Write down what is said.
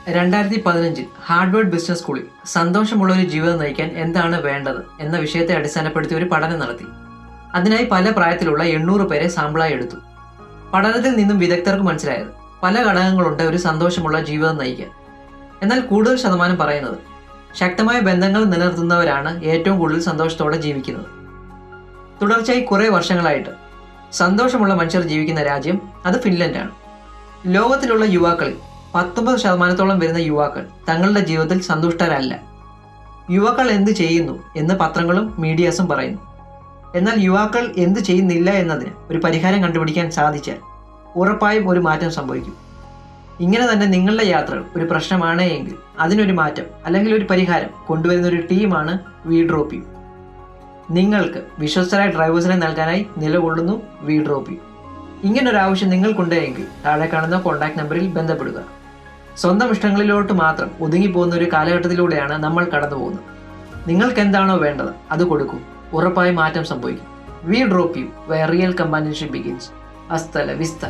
2015 ഹാർഡ്വേർഡ് business സ്കൂളിൽ സന്തോഷമുള്ള ഒരു ജീവിതം നയിക്കാൻ എന്താണ് വേണ്ടത് എന്ന വിഷയത്തെ അടിസ്ഥാനപ്പെടുത്തി ഒരു പഠനം നടത്തി. അതിനായി പല പ്രായത്തിലുള്ള 800 പേരെ സാമ്പിളായി എടുത്തു. പഠനത്തിൽ നിന്നും വിദഗ്ധർക്ക് മനസ്സിലായത് പല ഘടകങ്ങളുണ്ട് ഒരു സന്തോഷമുള്ള ജീവിതം നയിക്കാൻ. എന്നാൽ കൂടുതൽ ശതമാനം പറയുന്നത് ശക്തമായ ബന്ധങ്ങൾ നിലനിർത്തുന്നവരാണ് ഏറ്റവും കൂടുതൽ സന്തോഷത്തോടെ ജീവിക്കുന്നത്. തുടർച്ചയായി കുറേ വർഷങ്ങളായിട്ട് സന്തോഷമുള്ള മനുഷ്യർ ജീവിക്കുന്ന രാജ്യം അത് ഫിൻലൻഡാണ്. ലോകത്തിലുള്ള യുവാക്കളിൽ 19% വരുന്ന യുവാക്കൾ തങ്ങളുടെ ജീവിതത്തിൽ സന്തുഷ്ടരല്ല. യുവാക്കൾ എന്ത് ചെയ്യുന്നു എന്ന് പത്രങ്ങളും മീഡിയാസും പറയുന്നു. എന്നാൽ യുവാക്കൾ എന്ത് ചെയ്യുന്നില്ല എന്നതിന് ഒരു പരിഹാരം കണ്ടുപിടിക്കാൻ സാധിച്ചാൽ ഉറപ്പായും ഒരു മാറ്റം സംഭവിക്കും. ഇങ്ങനെ തന്നെ നിങ്ങളുടെ യാത്രകൾ ഒരു പ്രശ്നമാണ് എങ്കിൽ അതിനൊരു മാറ്റം അല്ലെങ്കിൽ ഒരു പരിഹാരം കൊണ്ടുവരുന്ന ഒരു ടീമാണ് വി ഡ്രോപ്പ് യു. നിങ്ങൾക്ക് വിശ്വസ്തരായ ഡ്രൈവേഴ്സിനെ നൽകാനായി നിലകൊള്ളുന്നു വി ഡ്രോപ്പ് യു. ഇങ്ങനൊരു ആവശ്യം നിങ്ങൾക്കുണ്ട് എങ്കിൽ താഴെ കാണുന്ന കോൺടാക്ട് നമ്പറിൽ ബന്ധപ്പെടുക. സ്വന്തം ഇഷ്ടങ്ങളിലോട്ട് മാത്രം ഒതുങ്ങിപ്പോകുന്ന ഒരു കാലഘട്ടത്തിലൂടെയാണ് നമ്മൾ കടന്നു പോകുന്നത്. നിങ്ങൾക്ക് എന്താണോ വേണ്ടത് അത് കൊടുക്കൂ, ഉറപ്പായി മാറ്റം സംഭവിക്കും. We drop you, where real companionship begins. ഹസ്ത ല വിസ്ത.